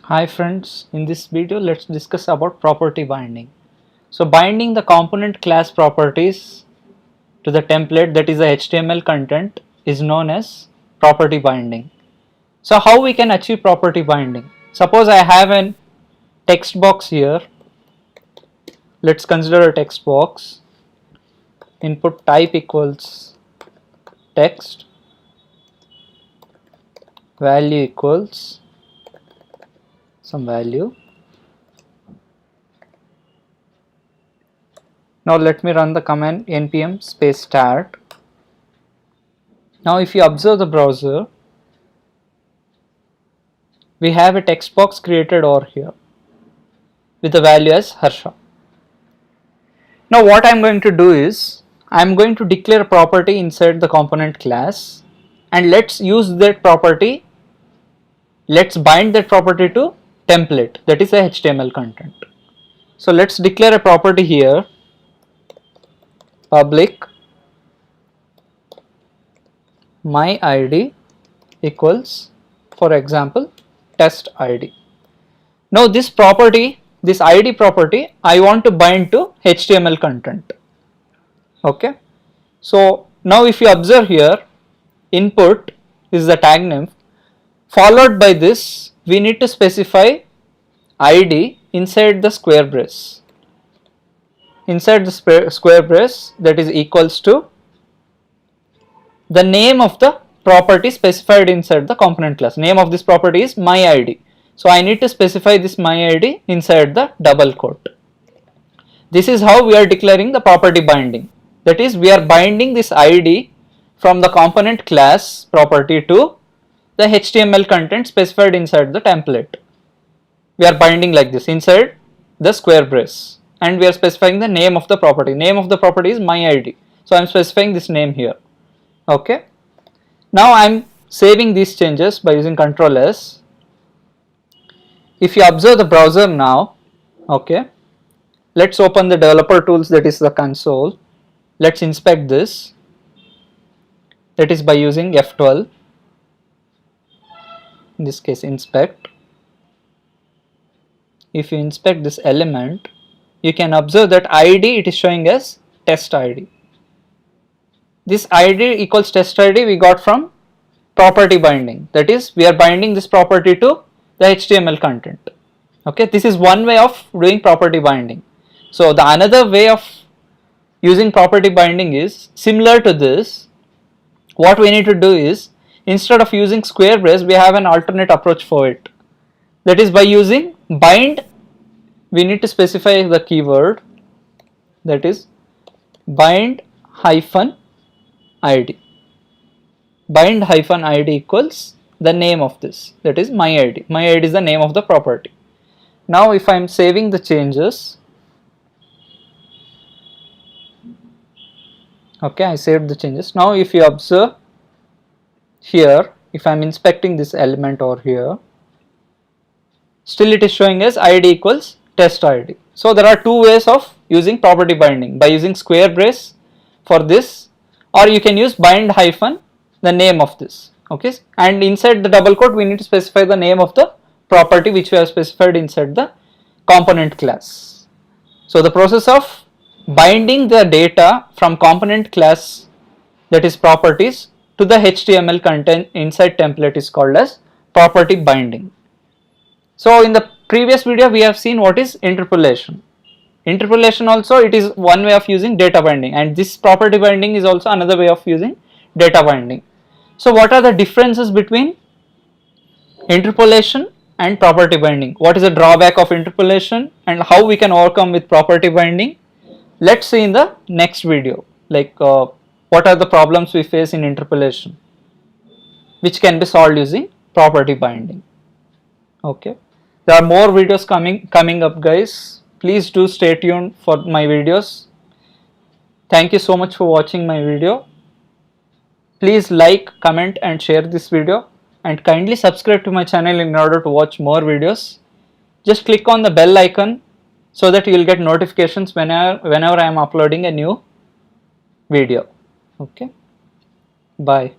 Hi friends, in this video let's discuss about property binding. So binding the component class properties to the template, that is the HTML content, is known as property binding. So how we can achieve property binding? Suppose I have a text box here. Let's consider a text box. Input type equals text, value equals some value. Now let me run the command npm space start. Now if you observe the browser, we have a text box created over here with the value as Harsha. Now what I am going to do is, I am going to declare a property inside the component class, and let's use that property, let's bind that property to template, that is a HTML content. So let's declare a property here, public my id equals, for example, test id. Now this property, this id property, I want to bind to HTML content. Okay, so now if you observe here, input is the tag name, followed by this we need to specify id inside the square brace. Inside the square brace, that is equals to the name of the property specified inside the component class. Name of this property is my id. So I need to specify this my id inside the double quote. This is how we are declaring the property binding. That is, we are binding this id from the component class property to the HTML content specified inside the template. We are binding like this inside the square brace, and we are specifying the name of the property. Name of the property is my id. So I am specifying this name here. Okay. Now I am saving these changes by using Ctrl S. If you observe the browser now, okay, let's open the developer tools, that is the console. Let's inspect this, that is by using F12, in this case inspect. If you inspect this element, you can observe that id, it is showing as test id. This id equals test id we got from property binding, that is, we are binding this property to the HTML content. Okay, this is one way of doing property binding. So the another way of using property binding is similar to this. What we need to do is, instead of using square brace, we have an alternate approach for it. That is, by using bind, we need to specify the keyword, that is bind hyphen id. Bind hyphen id equals the name of this, that is my id. My id is the name of the property. Now if I am saving the changes, okay, I saved the changes. Now if you observe here, if I am inspecting this element over here, still it is showing as id equals test id. So there are two ways of using property binding, by using square brace for this, or you can use bind hyphen the name of this. Okay, and inside the double quote we need to specify the name of the property which we have specified inside the component class. So the process of binding the data from component class, that is properties, to the HTML content inside template is called as property binding. So in the previous video we have seen what is interpolation. Interpolation also, it is one way of using data binding, and this property binding is also another way of using data binding. So what are the differences between interpolation and property binding? What is the drawback of interpolation and how we can overcome with property binding? Let's see in the next video, like what are the problems we face in interpolation, which can be solved using property binding. Okay, there are more videos coming up, guys. Please do stay tuned for my videos. Thank you so much for watching my video. Please like, comment and share this video, and kindly subscribe to my channel in order to watch more videos. Just click on the bell icon so that you will get notifications whenever I am uploading a new video. Okay, bye.